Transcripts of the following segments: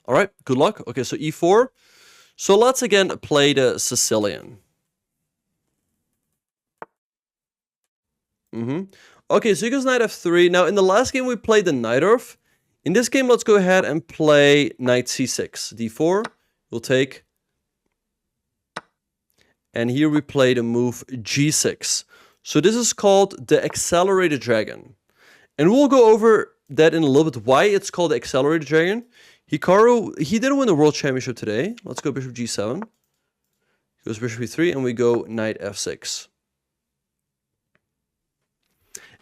All right, good luck. Okay, so e4. So let's again play the Sicilian. Okay, so he goes knight f3. Now, in the last game, we played the knight off. In this game, let's go ahead and play knight c6. d4, we'll take. And here we play the move g6. So this is called the accelerated dragon. And we'll go over that in a little bit, why it's called the accelerated dragon. Hikaru, he didn't win the world championship today. Let's go bishop g7. Goes bishop e3, and we go knight f6.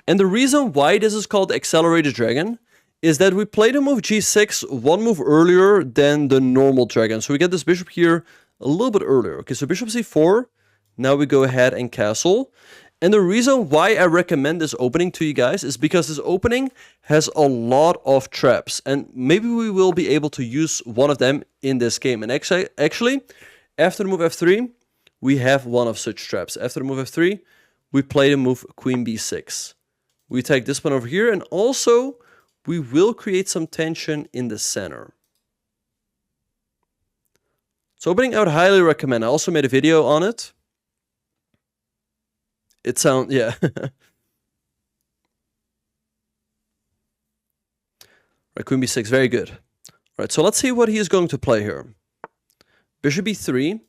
And the reason why this is called accelerated dragon is that we play the move g6 one move earlier than the normal dragon. So we get this bishop here a little bit earlier. Okay, so bishop c4. Now we go ahead and castle. And the reason why I recommend this opening to you guys is because this opening has a lot of traps. And maybe we will be able to use one of them in this game. And actually, after the move f3, we have one of such traps. After the move f3, we play the move queen b6. We take this one over here, and also we will create some tension in the center. So opening I would highly recommend. I also made a video on it. It sounds, yeah. Right, queen b6, very good. Right, so let's see what he is going to play here. Bishop e3.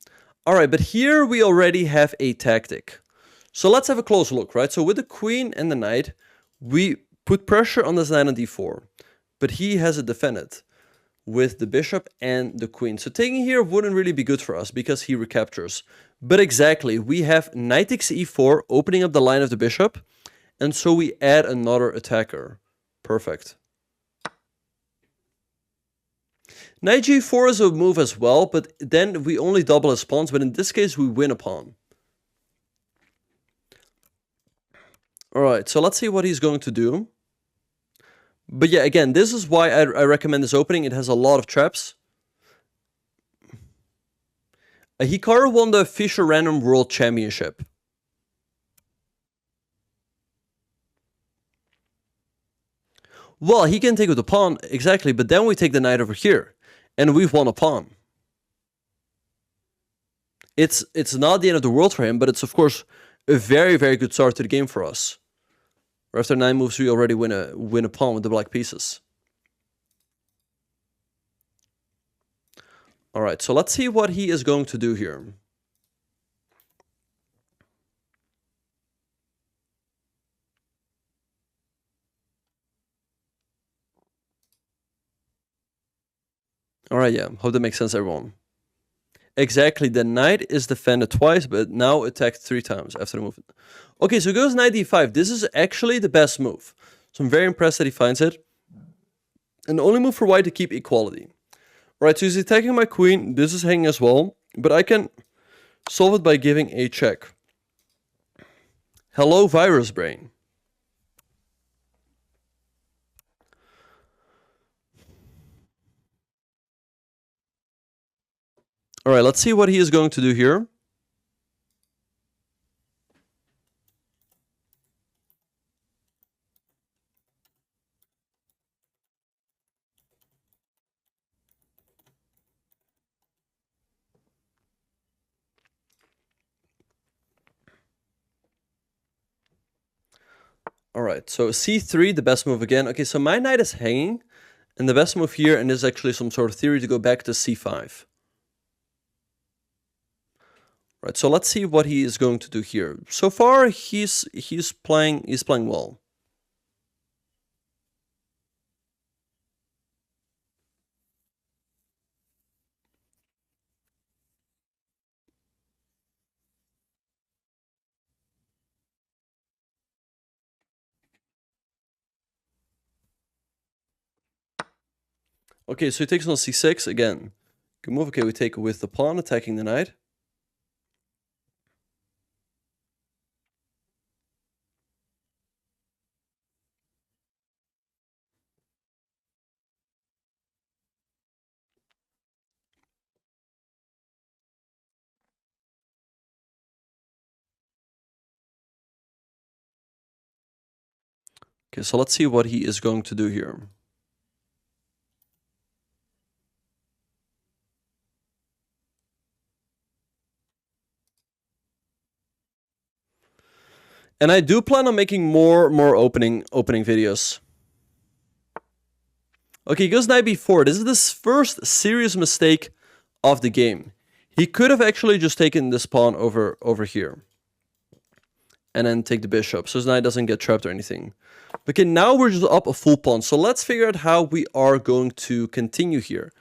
All right, but here we already have a tactic. So let's have a close look, right? So with the queen and the knight, we put pressure on this knight on d4, but he has it defended with the bishop and the queen. So taking here wouldn't really be good for us because he recaptures. But exactly, we have knight takes e4, opening up the line of the bishop, and so we add another attacker. Perfect. Knight g4 is a move as well, but then we only double his pawns, but in this case we win a pawn. All right, so let's see what he's going to do. But yeah, again, this is why I recommend this opening. It has a lot of traps. Hikaru won the Fischer Random World Championship. Well, he can take with the pawn, exactly, but then we take the knight over here, and we've won a pawn. It's not the end of the world for him, but it's, of course, a very, very good start to the game for us. After 9 moves, we already win a pawn with the black pieces. All right, so let's see what he is going to do here. All right, yeah, hope that makes sense, everyone. Exactly, the knight is defended twice, but now attacked 3 times after the move. Okay, so he goes knight d5. This is actually the best move. So I'm very impressed that he finds it. And the only move for white to keep equality. Right, so he's attacking my queen. This is hanging as well. But I can solve it by giving a check. Hello, virus brain. All right, let's see what he is going to do here. All right, so c3, the best move again. Okay, so my knight is hanging, and the best move here, and there's actually some sort of theory to go back to c5. Right, so let's see what he is going to do here. So far, he's playing well. Okay, so he takes on c6 again. Good move. Okay, we take with the pawn, attacking the knight. Okay, so let's see what he is going to do here. And I do plan on making more opening videos. Okay, he goes knight b4. This is this first serious mistake of the game. He could have actually just taken this pawn over here. And then take the bishop, so his knight doesn't get trapped or anything. Okay, now we're just up a full pawn. So let's figure out how we are going to continue here.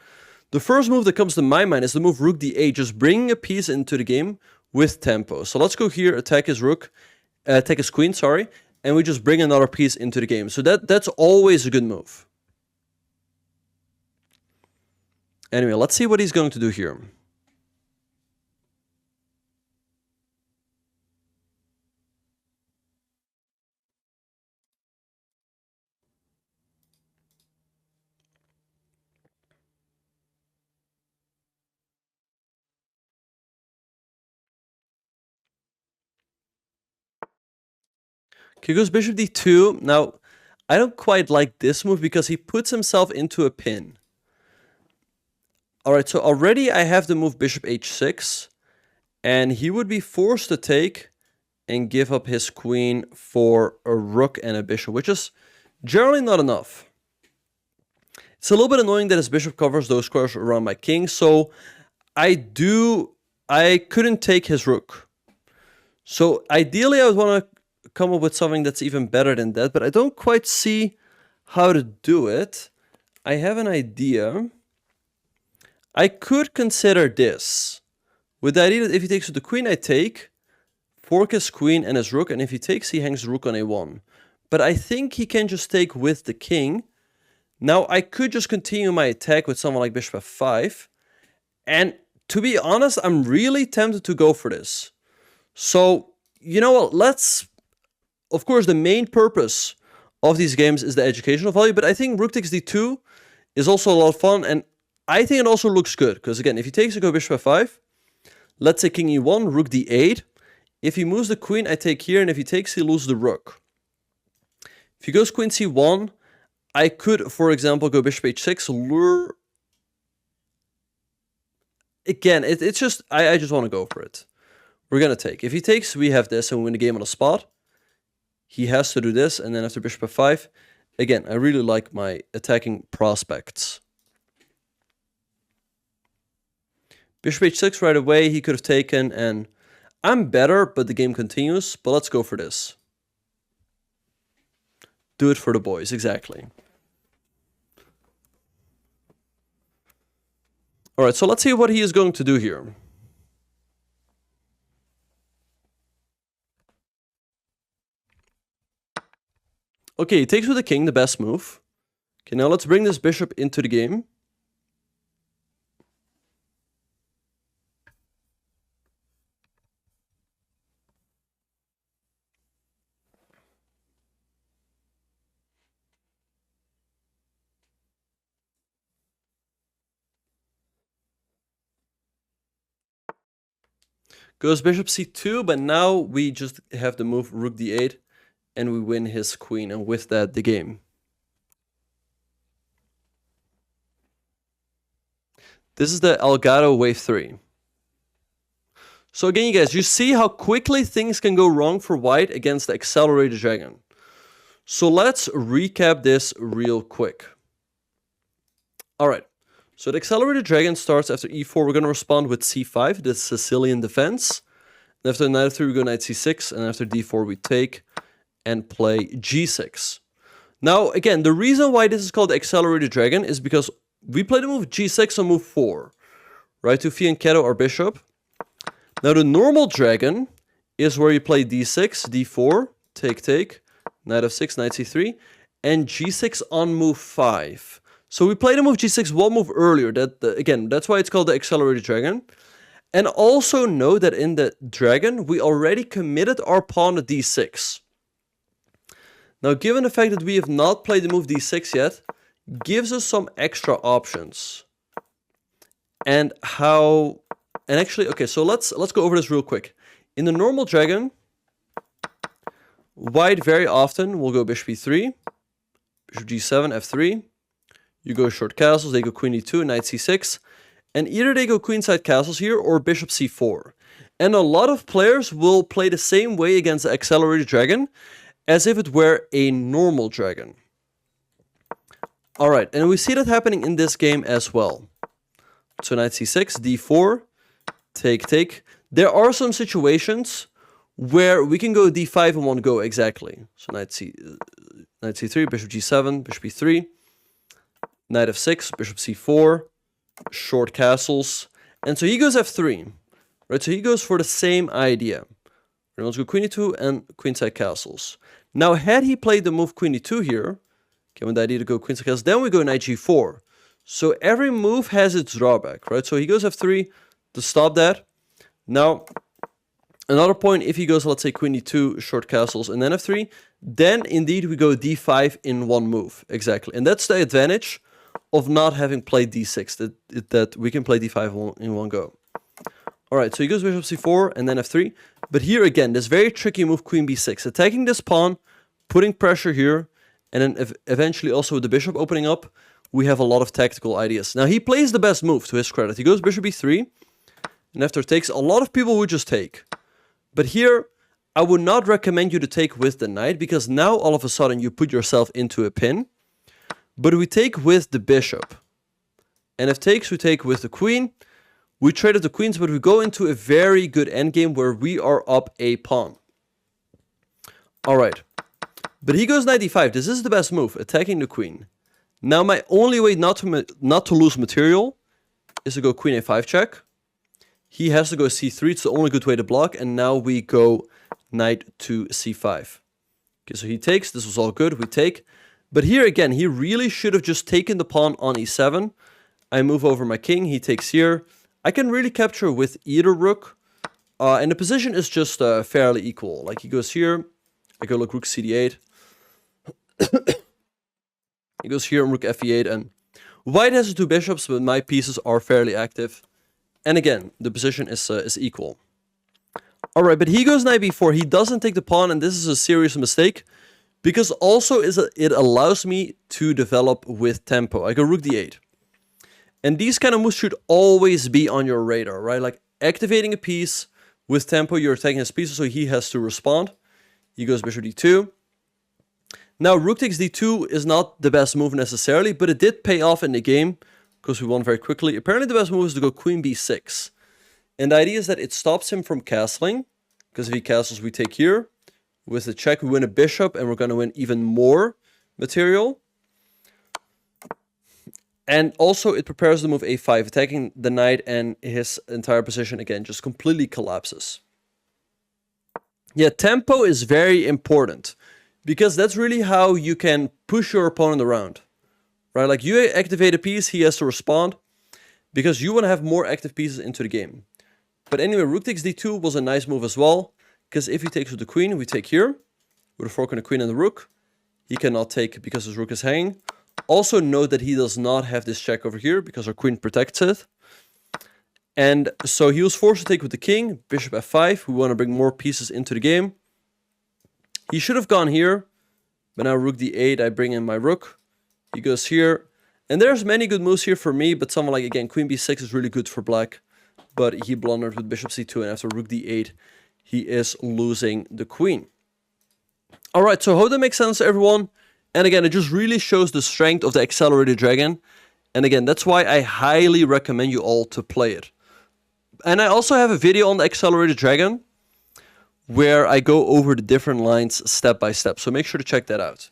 The first move that comes to my mind is the move rook d8, just bringing a piece into the game with tempo. So let's go here, attack his rook, attack his queen, sorry, and we just bring another piece into the game. So that's always a good move. Anyway, let's see what he's going to do here. Okay, goes bishop d2. Now, I don't quite like this move because he puts himself into a pin. Alright, so already I have the move bishop h6. And he would be forced to take and give up his queen for a rook and a bishop, which is generally not enough. It's a little bit annoying that his bishop covers those squares around my king, so I couldn't take his rook. So ideally I would want to come up with something that's even better than that, but I don't quite see how to do it. I have an idea. I could consider this. With the idea that if he takes with the queen, I take, fork his queen and his rook, and if he takes, he hangs the rook on a1. But I think he can just take with the king. Now, I could just continue my attack with someone like bishop f5. And to be honest, I'm really tempted to go for this. So, you know what, let's... Of course, the main purpose of these games is the educational value, but I think rook takes d2 is also a lot of fun, and I think it also looks good, because again, if he takes, I go bishop f5. Let's say king e1, rook d8. If he moves the queen, I take here, and if he takes, he loses the rook. If he goes queen c1, I could, for example, go bishop h6, lure... Again, it's just, I just want to go for it. We're going to take. If he takes, we have this, and we win the game on the spot. He has to do this, and then after bishop f5, again, I really like my attacking prospects. Bishop h6 right away, he could have taken, and I'm better, but the game continues. But let's go for this. Do it for the boys, exactly. All right, so let's see what he is going to do here. Okay, he takes with the king, the best move. Okay, now let's bring this bishop into the game. Goes bishop c2, but now we just have the move rook d8, and we win his queen, and with that, the game. This is the Elgato Wave 3. So again, you guys, you see how quickly things can go wrong for white against the accelerated dragon. So let's recap this real quick. All right. So the accelerated dragon starts after e4. We're going to respond with c5, the Sicilian defense. And after knight f3, we go knight c6. And after d4, we take and play g6. Now, again, the reason why this is called the accelerated dragon is because we play the move g6 on move 4, right, to fianchetto our bishop. Now, the normal dragon is where you play d6, d4, take, knight f6, knight c3, and g6 on move 5. So we played the move g6 one move earlier. Again, that's why it's called the accelerated dragon. And also know that in the dragon, we already committed our pawn to d6. Now, given the fact that we have not played the move d6 yet, gives us some extra options. And actually, okay, so let's go over this real quick. In the normal dragon, white very often will go bishop e3, bishop g7, f3. You go short castles, they go queen e2, knight c6. And either they go queenside castles here or bishop c4. And a lot of players will play the same way against the accelerated dragon as if it were a normal dragon. All right, and we see that happening in this game as well. So knight c6, d4, take. There are some situations where we can go d5 in one go, exactly. So knight c3, bishop g7, bishop e3, knight f6, bishop c4, short castles. And so he goes f3, right? So he goes for the same idea. He wants to go queen e2 and queenside castles. Now, had he played the move queen e2 here, okay, with the idea to go queenside castles, then we go knight g4. So every move has its drawback, right? So he goes f3 to stop that. Now, another point, if he goes, let's say, queen e2, short castles, and then f3, then indeed we go d5 in one move, exactly. And that's the advantage of not having played d6, that we can play d5 in one go. All right, so he goes bishop c4 and then f3. But here again, this very tricky move, queen b6, attacking this pawn, putting pressure here, and then eventually also with the bishop opening up, we have a lot of tactical ideas. Now, he plays the best move, to his credit. He goes bishop e3, and after takes, a lot of people would just take. But here, I would not recommend you to take with the knight, because now all of a sudden you put yourself into a pin. But we take with the bishop. And if takes, we take with the queen. We traded the queens, but we go into a very good endgame where we are up a pawn. All right. But he goes knight d5. This is the best move, attacking the queen. Now, my only way not to lose material is to go queen a5 check. He has to go c3. It's the only good way to block. And now we go knight to c5. Okay, so he takes. This was all good. We take. But here again, he really should have just taken the pawn on e7. I move over my king. He takes here. I can really capture with either rook. And the position is just fairly equal. Like he goes here. I go like rook cd8. He goes here on rook fe8. And white has the two bishops, but my pieces are fairly active. And again, the position is equal. All right, but he goes knight b4. He doesn't take the pawn, and this is a serious mistake. Because also it allows me to develop with tempo. I go rook d8. And these kind of moves should always be on your radar, right? Like activating a piece with tempo, you're attacking his pieces, so he has to respond. He goes bishop d2. Now, rook takes d2 is not the best move necessarily, but it did pay off in the game because we won very quickly. Apparently, the best move is to go queen b6. And the idea is that it stops him from castling, because if he castles, we take here. With the check, we win a bishop, and we're going to win even more material. And also, it prepares the move a5, attacking the knight, and his entire position, again, just completely collapses. Yeah, tempo is very important, because that's really how you can push your opponent around. Right? Like, you activate a piece, he has to respond, because you want to have more active pieces into the game. But anyway, rook takes d2 was a nice move as well. Because if he takes with the queen, we take here. With a fork on the queen and the rook. He cannot take because his rook is hanging. Also note that he does not have this check over here because our queen protects it. And so he was forced to take with the king. Bishop f5. We want to bring more pieces into the game. He should have gone here. But now rook d8, I bring in my rook. He goes here. And there's many good moves here for me. But someone like, again, queen b6 is really good for black. But he blundered with bishop c2. And after rook d8... he is losing the queen. All right, so I hope that makes sense to everyone. And again, it just really shows the strength of the accelerated dragon. And again, that's why I highly recommend you all to play it. And I also have a video on the accelerated dragon where I go over the different lines step by step. So make sure to check that out.